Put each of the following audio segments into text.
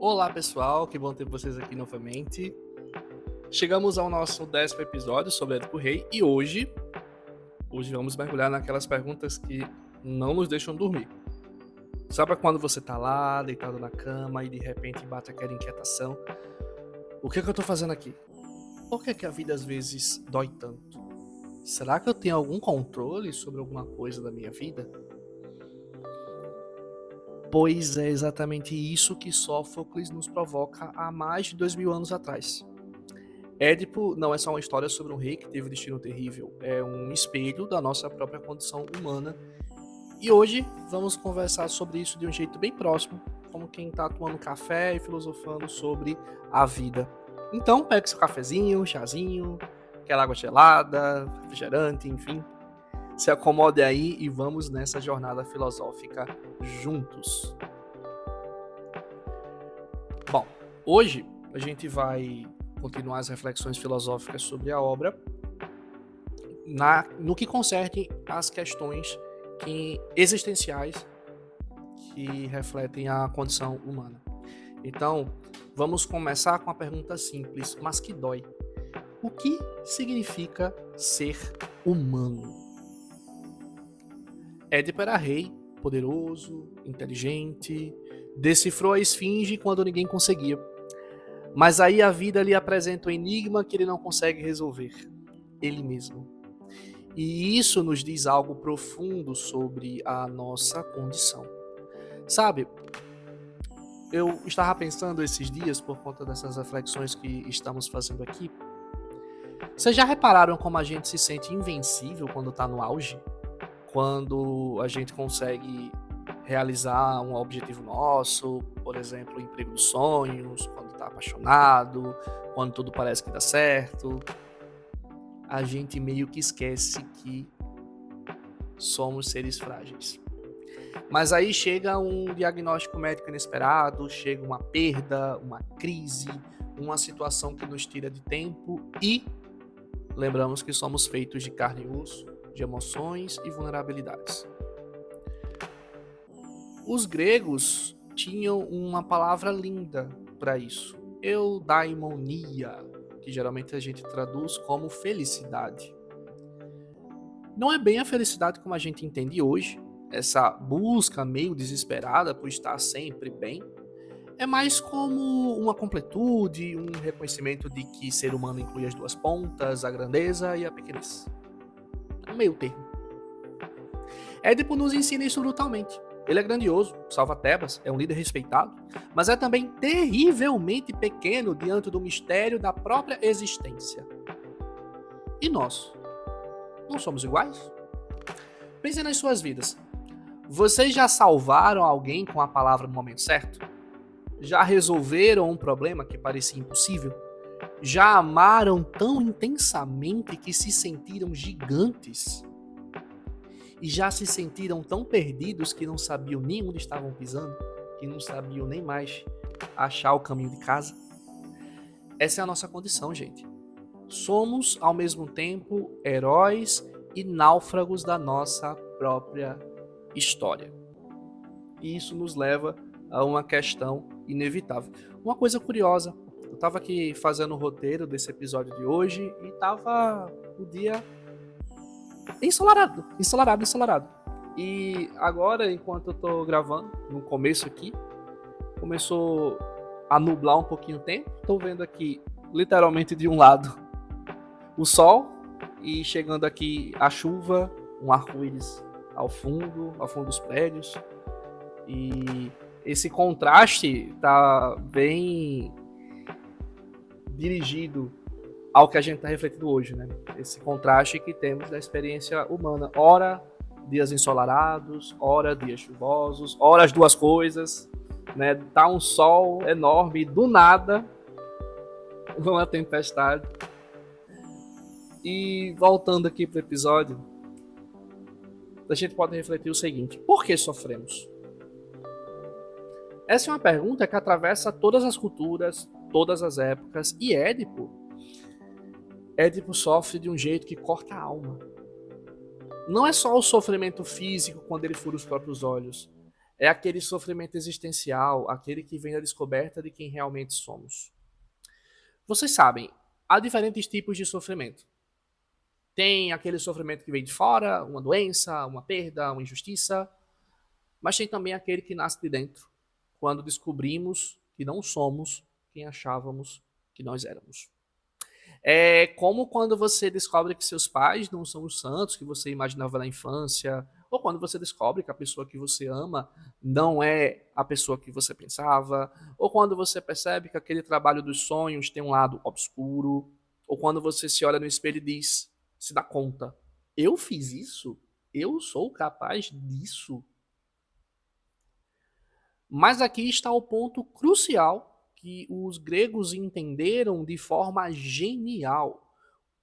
Olá pessoal, que bom ter vocês aqui novamente. Chegamos ao nosso 10º episódio sobre Édipo Rei e hoje vamos mergulhar naquelas perguntas que não nos deixam dormir. Sabe quando você tá lá, deitado na cama e de repente bate aquela inquietação? O que é que eu tô fazendo aqui? Por que é que a vida às vezes dói tanto? Será que eu tenho algum controle sobre alguma coisa da minha vida? Pois é exatamente isso que Sófocles nos provoca há mais de 2000 anos atrás. Édipo não é só uma história sobre um rei que teve um destino terrível, é um espelho da nossa própria condição humana. E hoje vamos conversar sobre isso de um jeito bem próximo, como quem está tomando café e filosofando sobre a vida. Então pegue seu cafezinho, chazinho, aquela água gelada, refrigerante, enfim. Se acomode aí e vamos nessa jornada filosófica juntos. Bom, hoje a gente vai continuar as reflexões filosóficas sobre a obra no que concerne às questões existenciais que refletem a condição humana. Então, vamos começar com a pergunta simples, mas que dói. O que significa ser humano? Édipo era rei, poderoso, inteligente, decifrou a esfinge quando ninguém conseguia. Mas aí a vida lhe apresenta um enigma que ele não consegue resolver, ele mesmo. E isso nos diz algo profundo sobre a nossa condição. Sabe, eu estava pensando esses dias, por conta dessas reflexões que estamos fazendo aqui, vocês já repararam como a gente se sente invencível quando está no auge? Quando a gente consegue realizar um objetivo nosso, por exemplo, o emprego dos sonhos, quando está apaixonado, quando tudo parece que dá certo, a gente meio que esquece que somos seres frágeis. Mas aí chega um diagnóstico médico inesperado, chega uma perda, uma crise, uma situação que nos tira de tempo e lembramos que somos feitos de carne e osso, de emoções e vulnerabilidades. Os gregos tinham uma palavra linda para isso, eudaimonia, que geralmente a gente traduz como felicidade. Não é bem a felicidade como a gente entende hoje, essa busca meio desesperada por estar sempre bem, é mais como uma completude, um reconhecimento de que ser humano inclui as duas pontas, a grandeza e a pequenez. Um meio termo. Édipo nos ensina isso brutalmente. Ele é grandioso, salva Tebas, é um líder respeitado, mas é também terrivelmente pequeno diante do mistério da própria existência. E nós? Não somos iguais? Pensem nas suas vidas. Vocês já salvaram alguém com a palavra no momento certo? Já resolveram um problema que parecia impossível? Já amaram tão intensamente que se sentiram gigantes? E já se sentiram tão perdidos que não sabiam nem onde estavam pisando, que não sabiam nem mais achar o caminho de casa? Essa é a nossa condição, gente. Somos, ao mesmo tempo, heróis e náufragos da nossa própria história. E isso nos leva a uma questão inevitável. Uma coisa curiosa, eu estava aqui fazendo o roteiro desse episódio de hoje e estava o dia ensolarado. E agora, enquanto eu tô gravando, no começo aqui, começou a nublar um pouquinho o tempo. Tô vendo aqui, literalmente de um lado, o sol e chegando aqui a chuva, um arco-íris ao fundo dos prédios. E esse contraste tá bem dirigido ao que a gente está refletindo hoje, né? Esse contraste que temos da experiência humana. Ora, dias ensolarados, ora, dias chuvosos, ora as duas coisas, né? Tá um sol enorme, do nada, uma tempestade. E voltando aqui para o episódio, a gente pode refletir o seguinte: por que sofremos? Essa é uma pergunta que atravessa todas as culturas, todas as épocas, e Édipo sofre de um jeito que corta a alma. Não é só o sofrimento físico quando ele fura os próprios olhos, É aquele sofrimento existencial, aquele que vem da descoberta de quem realmente somos. Vocês sabem, há diferentes tipos de sofrimento. Tem aquele sofrimento que vem de fora, uma doença, uma perda, uma injustiça, mas tem também aquele que nasce de dentro, quando descobrimos que não somos quem achávamos que nós éramos. É como quando você descobre que seus pais não são os santos que você imaginava na infância, ou quando você descobre que a pessoa que você ama não é a pessoa que você pensava, ou quando você percebe que aquele trabalho dos sonhos tem um lado obscuro, ou quando você se olha no espelho e diz, se dá conta, eu fiz isso? Eu sou capaz disso? Mas aqui está o ponto crucial que os gregos entenderam de forma genial.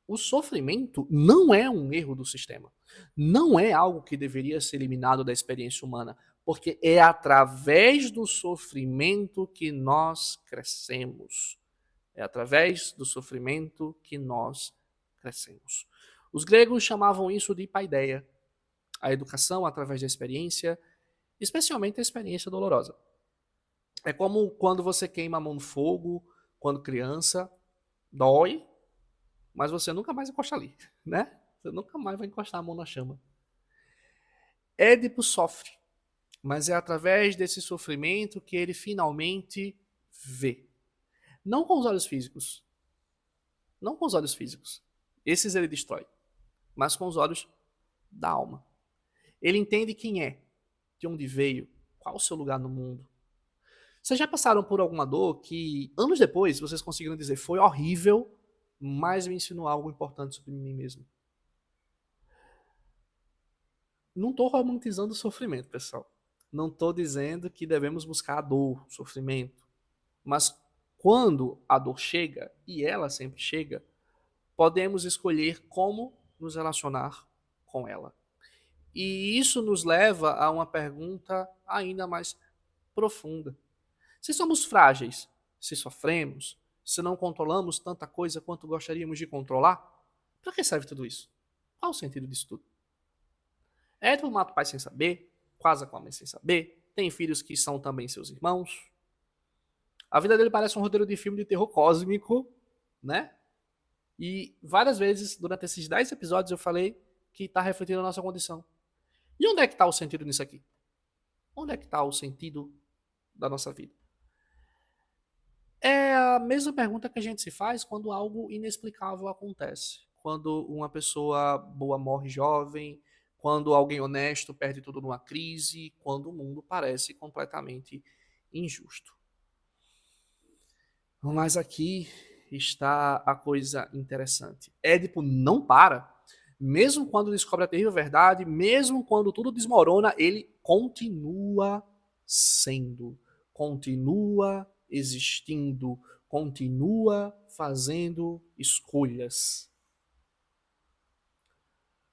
O sofrimento não é um erro do sistema. Não é algo que deveria ser eliminado da experiência humana, porque é através do sofrimento que nós crescemos. É através do sofrimento que nós crescemos. Os gregos chamavam isso de paideia, a educação através da experiência, especialmente a experiência dolorosa. É como quando você queima a mão no fogo, quando criança, dói, mas você nunca mais encosta ali, né? Você nunca mais vai encostar a mão na chama. Édipo sofre, mas é através desse sofrimento que ele finalmente vê. Não com os olhos físicos. Não com os olhos físicos. Esses ele destrói. Mas com os olhos da alma. Ele entende quem é, de onde veio, qual o seu lugar no mundo. Vocês já passaram por alguma dor que, anos depois, vocês conseguiram dizer foi horrível, mas me ensinou algo importante sobre mim mesmo? Não estou romantizando o sofrimento, pessoal. Não estou dizendo que devemos buscar a dor, o sofrimento. Mas quando a dor chega, e ela sempre chega, podemos escolher como nos relacionar com ela. E isso nos leva a uma pergunta ainda mais profunda. Se somos frágeis, se sofremos, se não controlamos tanta coisa quanto gostaríamos de controlar, para que serve tudo isso? Qual o sentido disso tudo? Édipo mata o pai sem saber, casa com a mãe sem saber, tem filhos que são também seus irmãos. A vida dele parece um roteiro de filme de terror cósmico, né? E várias vezes, durante esses 10 episódios, eu falei que está refletindo a nossa condição. E onde é que está o sentido nisso aqui? Onde é que está o sentido da nossa vida? É a mesma pergunta que a gente se faz quando algo inexplicável acontece. Quando uma pessoa boa morre jovem, quando alguém honesto perde tudo numa crise, quando o mundo parece completamente injusto. Mas aqui está a coisa interessante. Édipo não para. Mesmo quando descobre a terrível verdade, mesmo quando tudo desmorona, ele continua sendo, continua existindo, continua fazendo escolhas.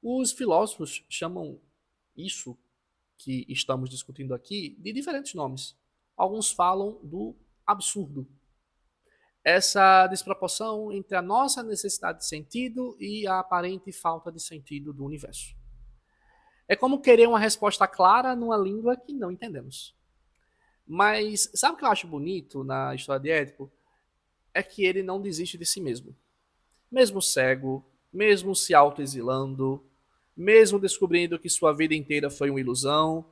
Os filósofos chamam isso que estamos discutindo aqui de diferentes nomes. Alguns falam do absurdo. Essa desproporção entre a nossa necessidade de sentido e a aparente falta de sentido do universo. É como querer uma resposta clara numa língua que não entendemos. Mas sabe o que eu acho bonito na história de Édipo? É que ele não desiste de si mesmo. Mesmo cego, mesmo se autoexilando, mesmo descobrindo que sua vida inteira foi uma ilusão,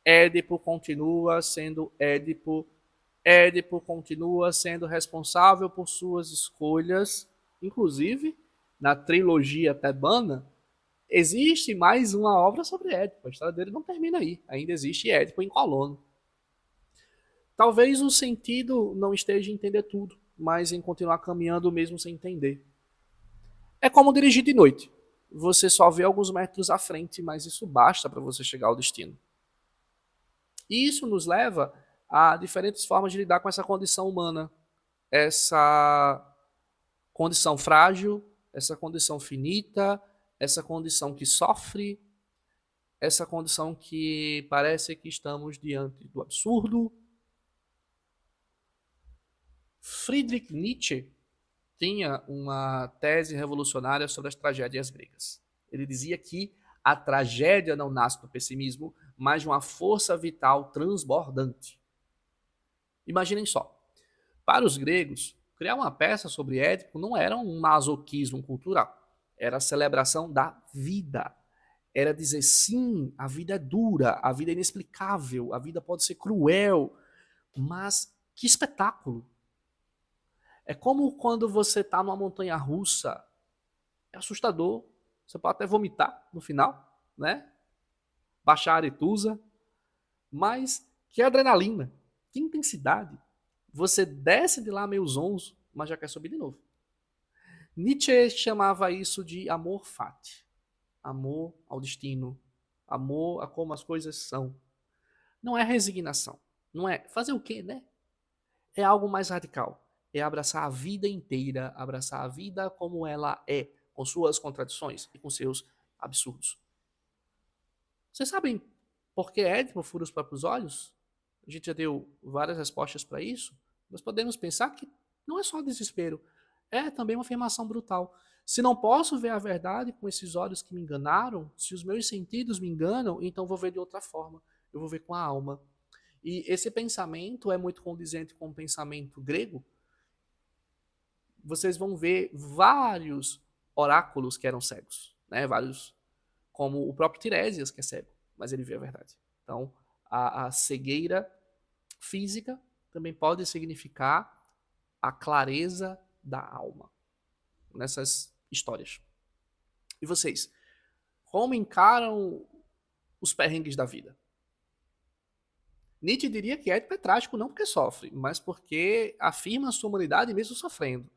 Édipo continua sendo Édipo. Édipo continua sendo responsável por suas escolhas, inclusive na trilogia tebana, existe mais uma obra sobre Édipo. A história dele não termina aí. Ainda existe Édipo em Colono. Talvez o sentido não esteja em entender tudo, mas em continuar caminhando mesmo sem entender. É como dirigir de noite. Você só vê alguns metros à frente, mas isso basta para você chegar ao destino. E isso nos leva a diferentes formas de lidar com essa condição humana, essa condição frágil, essa condição finita, essa condição que sofre, essa condição que parece que estamos diante do absurdo. Friedrich Nietzsche tinha uma tese revolucionária sobre as tragédias gregas. Ele dizia que A tragédia não nasce do pessimismo, mas de uma força vital transbordante. Imaginem só. Para os gregos, criar uma peça sobre Édipo não era um masoquismo cultural. Era a celebração da vida. Era dizer sim, a vida é dura, a vida é inexplicável, a vida pode ser cruel, mas que espetáculo. É como quando você está numa montanha russa, é assustador, você pode até vomitar no final, né? Baixar a aretusa, mas que adrenalina, que intensidade. Você desce de lá meio zonzo, mas já quer subir de novo. Nietzsche chamava isso de amor fati, amor ao destino, amor a como as coisas são. Não é resignação, não é fazer o quê, né? É algo mais radical. É abraçar a vida inteira, abraçar a vida como ela é, com suas contradições e com seus absurdos. Vocês sabem por que Édipo fura os próprios olhos? A gente já deu várias respostas para isso. Nós podemos pensar que não é só desespero, é também uma afirmação brutal. Se não posso ver a verdade com esses olhos que me enganaram, se os meus sentidos me enganam, então vou ver de outra forma. Eu vou ver com a alma. E esse pensamento é muito condizente com o pensamento grego. Vocês vão ver vários oráculos que eram cegos, né? Vários, como o próprio Tiresias, que é cego, mas ele vê a verdade. Então, a cegueira física também pode significar a clareza da alma nessas histórias. E vocês, como encaram os perrengues da vida? Nietzsche diria que Édipo é trágico não porque sofre, mas porque afirma a sua humanidade mesmo sofrendo.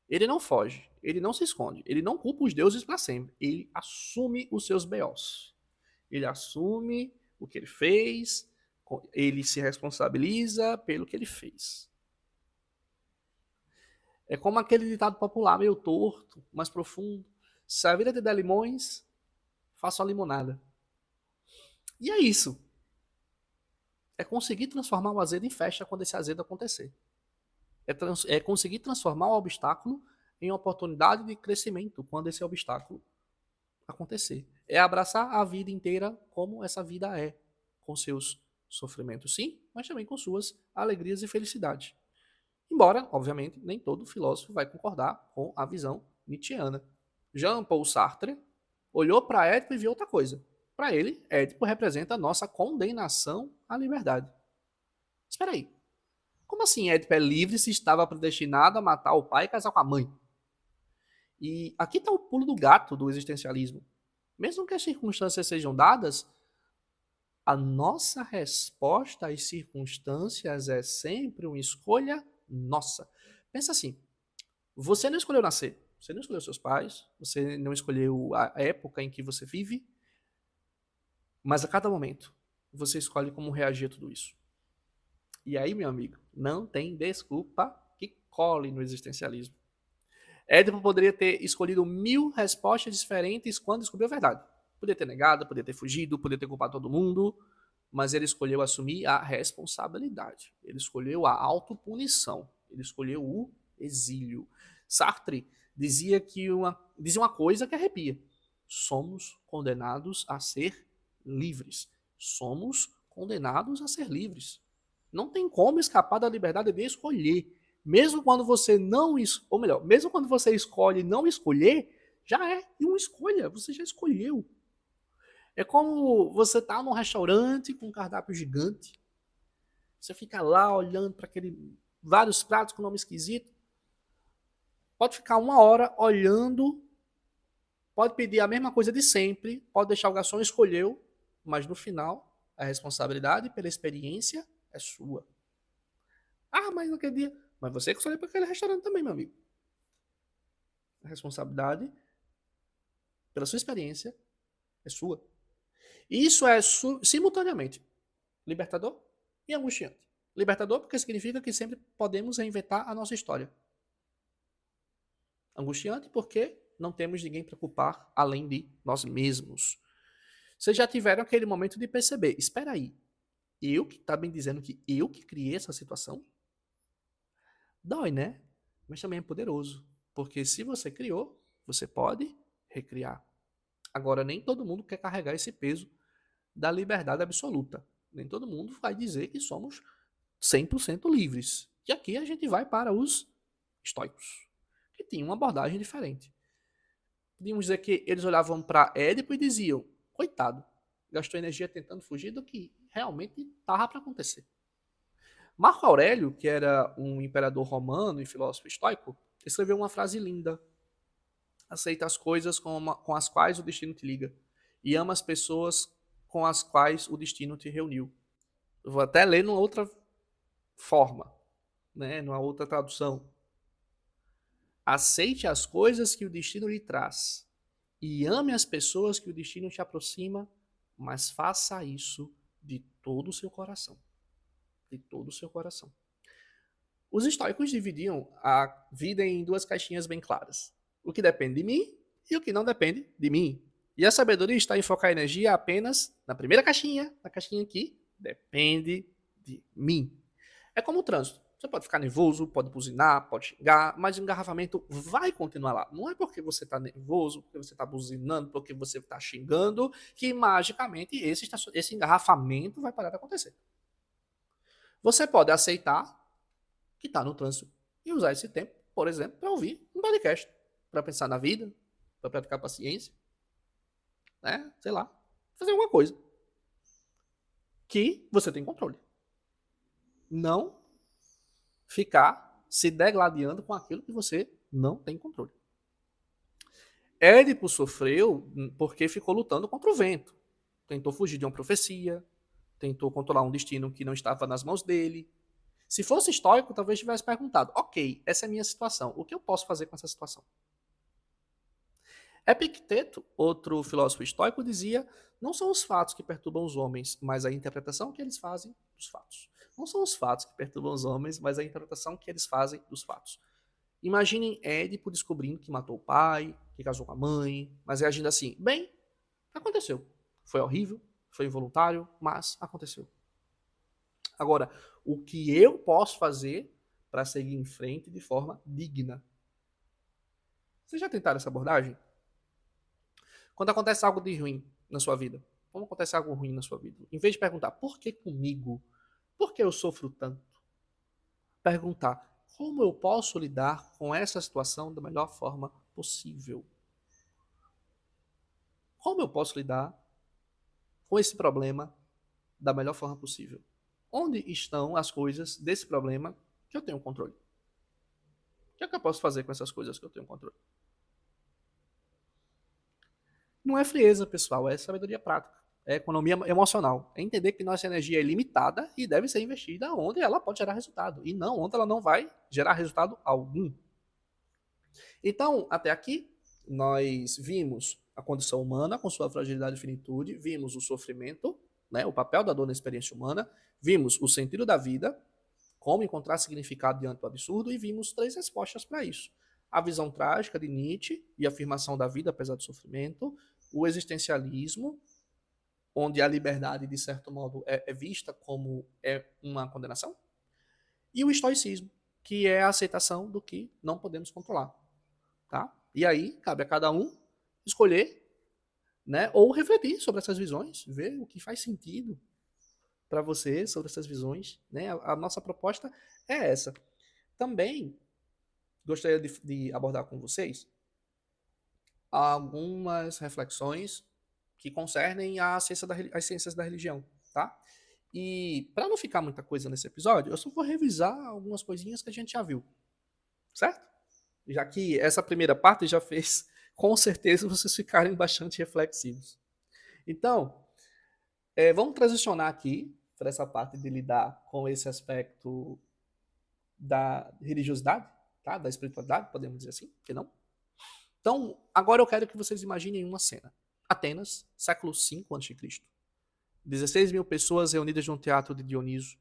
Ele não foge, ele não se esconde, ele não culpa os deuses para sempre, ele assume os seus B.O.s. Ele assume o que ele fez, ele se responsabiliza pelo que ele fez. É como aquele ditado popular, meio torto, mais profundo. Se a vida te der limões, faça uma limonada. E é isso. É conseguir transformar o azedo em festa quando esse azedo acontecer. É conseguir transformar o obstáculo em oportunidade de crescimento quando esse obstáculo acontecer. É abraçar a vida inteira como essa vida é, com seus sofrimentos, sim, mas também com suas alegrias e felicidades. Embora, obviamente, nem todo filósofo vai concordar com a visão nietzschiana. Jean-Paul Sartre olhou para Édipo e viu outra coisa. Para ele, Édipo representa a nossa condenação à liberdade. Espera aí. Como assim Édipo é livre se estava predestinado a matar o pai e casar com a mãe? E aqui está o pulo do gato do existencialismo. Mesmo que as circunstâncias sejam dadas, a nossa resposta às circunstâncias é sempre uma escolha nossa. Pensa assim, você não escolheu nascer, você não escolheu seus pais, você não escolheu a época em que você vive, mas a cada momento você escolhe como reagir a tudo isso. E aí, meu amigo, não tem desculpa que cole no existencialismo. Édipo poderia ter escolhido 1000 respostas diferentes quando descobriu a verdade. Podia ter negado, podia ter fugido, podia ter culpado todo mundo, mas ele escolheu assumir a responsabilidade. Ele escolheu a autopunição. Ele escolheu o exílio. Sartre dizia uma coisa que arrepia. Somos condenados a ser livres. Somos condenados a ser livres. Não tem como escapar da liberdade de escolher. Mesmo quando você não, ou melhor, mesmo quando você escolhe não escolher, já é uma escolha, você já escolheu. É como você tá num restaurante com um cardápio gigante, você fica lá olhando para aquele vários pratos com nome esquisito, pode ficar 1 hora olhando, pode pedir a mesma coisa de sempre, pode deixar o garçom escolheu, mas no final a responsabilidade pela experiência é sua. Ah, mas naquele dia, mas você que escolheu para aquele restaurante também, meu amigo. A responsabilidade pela sua experiência é sua. Isso é simultaneamente libertador e angustiante. Libertador porque significa que sempre podemos reinventar a nossa história. Angustiante porque não temos ninguém para culpar além de nós mesmos. Vocês já tiveram aquele momento de perceber, espera aí, eu que tá bem dizendo que eu que criei essa situação? Dói, né? Mas também é poderoso. Porque se você criou, você pode recriar. Agora, nem todo mundo quer carregar esse peso da liberdade absoluta. Nem todo mundo vai dizer que somos 100% livres. E aqui a gente vai para os estoicos, que tinham uma abordagem diferente. Podíamos dizer que eles olhavam para Édipo e diziam: coitado, gastou energia tentando fugir do que realmente estava para acontecer. Marco Aurélio, que era um imperador romano e filósofo estoico, escreveu uma frase linda: aceita as coisas com as quais o destino te liga e ama as pessoas com as quais o destino te reuniu. Eu vou até ler numa outra forma, né, numa outra tradução. Aceite as coisas que o destino lhe traz e ame as pessoas que o destino te aproxima, mas faça isso de todo o seu coração. De todo o seu coração. Os estoicos dividiam a vida em duas caixinhas bem claras: o que depende de mim e o que não depende de mim. E a sabedoria está em focar a energia apenas na primeira caixinha, na caixinha que depende de mim. É como o trânsito. Você pode ficar nervoso, pode buzinar, pode xingar, mas o engarrafamento vai continuar lá. Não é porque você está nervoso, porque você está buzinando, porque você está xingando, que magicamente esse engarrafamento vai parar de acontecer. Você pode aceitar que está no trânsito e usar esse tempo, por exemplo, para ouvir um podcast, para pensar na vida, para praticar paciência, né? Sei lá, fazer alguma coisa que você tem controle. Não ficar se degladiando com aquilo que você não tem controle. Édipo sofreu porque ficou lutando contra o vento. Tentou fugir de uma profecia, tentou controlar um destino que não estava nas mãos dele. Se fosse estoico, talvez tivesse perguntado: ok, essa é a minha situação, o que eu posso fazer com essa situação? Epicteto, outro filósofo estoico, dizia: não são os fatos que perturbam os homens, mas a interpretação que eles fazem dos fatos. Não são os fatos que perturbam os homens, mas a interpretação que eles fazem dos fatos. Imaginem Édipo descobrindo que matou o pai, que casou com a mãe, mas reagindo assim: bem, aconteceu. Foi horrível, foi involuntário, mas aconteceu. Agora, o que eu posso fazer para seguir em frente de forma digna? Vocês já tentaram essa abordagem? Quando acontece algo de ruim na sua vida, como acontece algo ruim na sua vida, em vez de perguntar por que comigo, por que eu sofro tanto, perguntar como eu posso lidar com essa situação da melhor forma possível. Como eu posso lidar com esse problema da melhor forma possível? Onde estão as coisas desse problema que eu tenho controle? O que é que eu posso fazer com essas coisas que eu tenho controle? Não é frieza, pessoal, é sabedoria prática. É economia emocional. É entender que nossa energia é limitada e deve ser investida onde ela pode gerar resultado. E não onde ela não vai gerar resultado algum. Então, até aqui, nós vimos a condição humana com sua fragilidade e finitude, vimos o sofrimento, né, o papel da dor na experiência humana, vimos o sentido da vida, como encontrar significado diante do absurdo, e vimos 3 respostas para isso: a visão trágica de Nietzsche e a afirmação da vida apesar do sofrimento, o existencialismo, onde a liberdade, de certo modo, é vista como uma condenação, e o estoicismo, que é a aceitação do que não podemos controlar. Tá? E aí, cabe a cada um escolher, né, ou refletir sobre essas visões, ver o que faz sentido para você sobre essas visões. Né? A nossa proposta é essa. Também gostaria de abordar com vocês algumas reflexões que concernem as ciências da religião, tá? E para não ficar muita coisa nesse episódio, eu só vou revisar algumas coisinhas que a gente já viu, certo? Já que essa primeira parte já fez, com certeza, vocês ficarem bastante reflexivos. Então, vamos transicionar aqui para essa parte de lidar com esse aspecto da religiosidade, tá? Da espiritualidade, podemos dizer assim, que não? Então, agora eu quero que vocês imaginem uma cena. Atenas, século V a.C. 16 mil pessoas reunidas num teatro de Dioniso.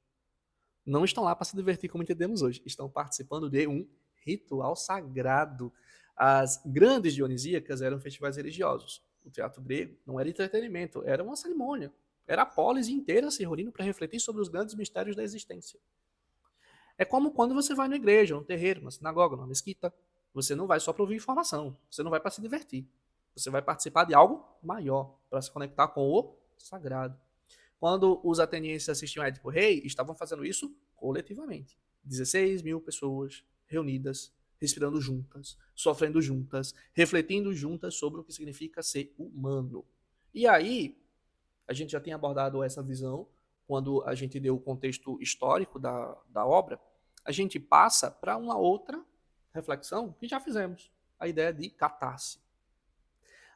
Não estão lá para se divertir como entendemos hoje. Estão participando de um ritual sagrado. As grandes dionisíacas eram festivais religiosos. O teatro grego não era entretenimento, era uma cerimônia. Era a polis inteira se reunindo para refletir sobre os grandes mistérios da existência. É como quando você vai na igreja, num terreiro, na sinagoga, numa mesquita. Você não vai só para ouvir informação, você não vai para se divertir. Você vai participar de algo maior para se conectar com o sagrado. Quando os atenienses assistiam a Édipo Rei, estavam fazendo isso coletivamente. 16 mil pessoas reunidas, respirando juntas, sofrendo juntas, refletindo juntas sobre o que significa ser humano. E aí, a gente já tinha abordado essa visão quando a gente deu o contexto histórico da obra, a gente passa para uma outra reflexão que já fizemos, a ideia de catarse.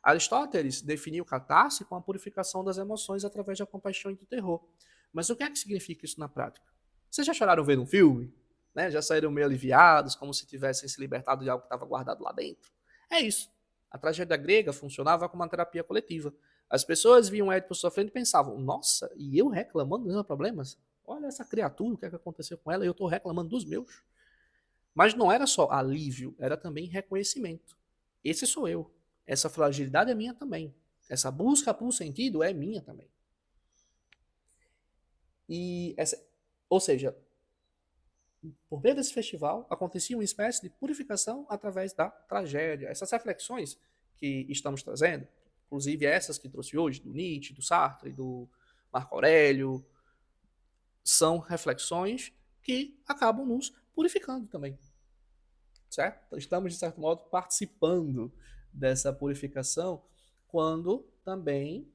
Aristóteles definiu catarse com a purificação das emoções através da compaixão e do terror. Mas o que é que significa isso na prática? Vocês já choraram vendo um filme? Né? Já saíram meio aliviados, como se tivessem se libertado de algo que estava guardado lá dentro? É isso. A tragédia grega funcionava como uma terapia coletiva. As pessoas viam Édipo sofrendo e pensavam, nossa, e eu reclamando dos meus problemas? Olha essa criatura, o que é que aconteceu com ela e eu estou reclamando dos meus. Mas não era só alívio, era também reconhecimento. Esse sou eu. Essa fragilidade é minha também. Essa busca por sentido é minha também. Ou seja, por meio desse festival, acontecia uma espécie de purificação através da tragédia. Essas reflexões que estamos trazendo, inclusive essas que trouxe hoje, do Nietzsche, do Sartre, do Marco Aurélio, são reflexões que acabam nos purificando também. Certo? Estamos, de certo modo, participando dessa purificação quando também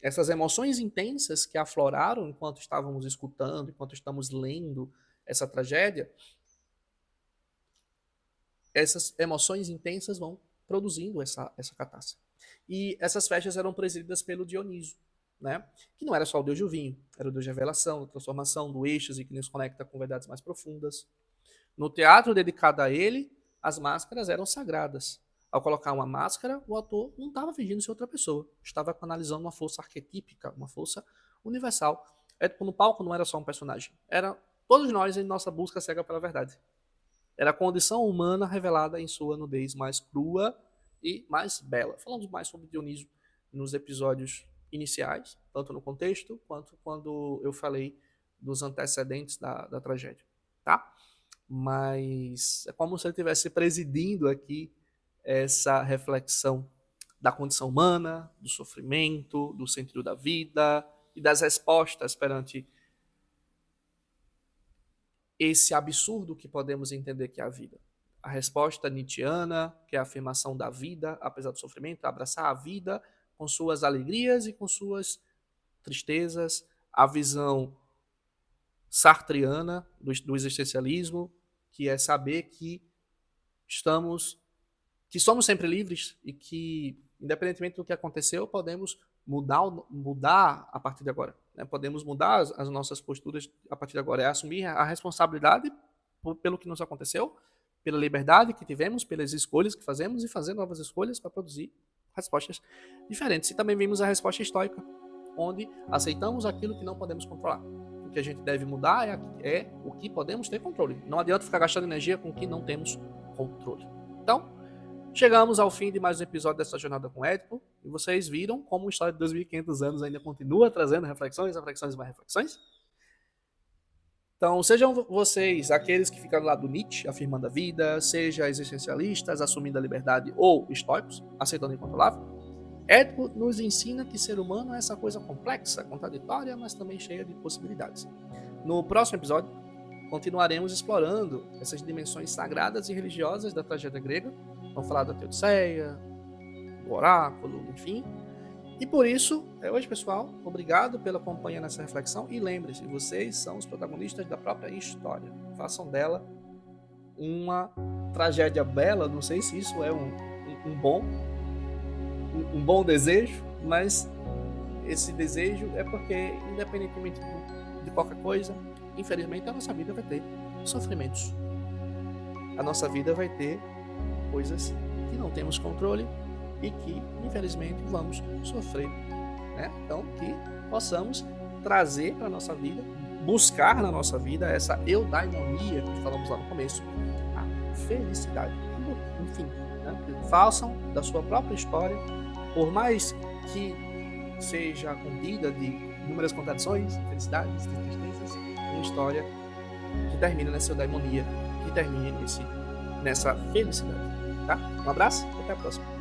essas emoções intensas que afloraram enquanto estávamos escutando, enquanto estamos lendo essa tragédia, essas emoções intensas vão produzindo essa catarse. E essas festas eram presididas pelo Dioniso, né? Que não era só o deus do vinho, era o deus da revelação, da transformação, do êxtase, que nos conecta com verdades mais profundas. No teatro dedicado a ele, as máscaras eram sagradas. Ao colocar uma máscara, o ator não estava fingindo ser outra pessoa, estava canalizando uma força arquetípica, uma força universal. Édipo no palco não era só um personagem, era todos nós em nossa busca cega pela verdade. Era a condição humana revelada em sua nudez mais crua e mais bela. Falamos mais sobre Dioniso nos episódios iniciais, tanto no contexto quanto quando eu falei dos antecedentes da tragédia, tá? Mas é como se ele estivesse presidindo aqui essa reflexão da condição humana, do sofrimento, do sentido da vida e das respostas perante esse absurdo que podemos entender que é a vida. A resposta nietzschiana, que é a afirmação da vida, apesar do sofrimento, abraçar a vida com suas alegrias e com suas tristezas, a visão sartriana do existencialismo, que é saber que somos sempre livres e que, independentemente do que aconteceu, podemos mudar a partir de agora. Né? Podemos mudar as nossas posturas a partir de agora. É assumir a responsabilidade pelo que nos aconteceu, pela liberdade que tivemos, pelas escolhas que fazemos e fazer novas escolhas para produzir respostas diferentes. E também vimos a resposta estoica, onde aceitamos aquilo que não podemos controlar. O que a gente deve mudar é o que podemos ter controle. Não adianta ficar gastando energia com o que não temos controle. Então, chegamos ao fim de mais um episódio dessa jornada com Édipo, e vocês viram como uma história de 2.500 anos ainda continua trazendo reflexões e mais reflexões. Então, sejam vocês aqueles que ficam do lado do Nietzsche, afirmando a vida, seja existencialistas, assumindo a liberdade, ou estoicos, aceitando o incontrolável, Édipo nos ensina que ser humano é essa coisa complexa, contraditória, mas também cheia de possibilidades. No próximo episódio, continuaremos explorando essas dimensões sagradas e religiosas da tragédia grega. Vamos falar da Teodiceia, do oráculo, enfim. E por isso, é hoje, pessoal. Obrigado pela companhia nessa reflexão. E lembre-se, vocês são os protagonistas da própria história. Façam dela uma tragédia bela. Não sei se isso é um bom desejo, mas esse desejo é porque, independentemente de qualquer coisa, infelizmente a nossa vida vai ter sofrimentos. A nossa vida vai ter coisas que não temos controle e que, infelizmente, vamos sofrer. Né? Então, que possamos trazer para a nossa vida, buscar na nossa vida essa eudaimonia que falamos lá no começo, a felicidade. Enfim, né? Façam da sua própria história, por mais que seja contida de inúmeras contradições, felicidades e tristezas, uma história que termina nessa eudaimonia, que termine nessa felicidade. Tá? Um abraço e até a próxima.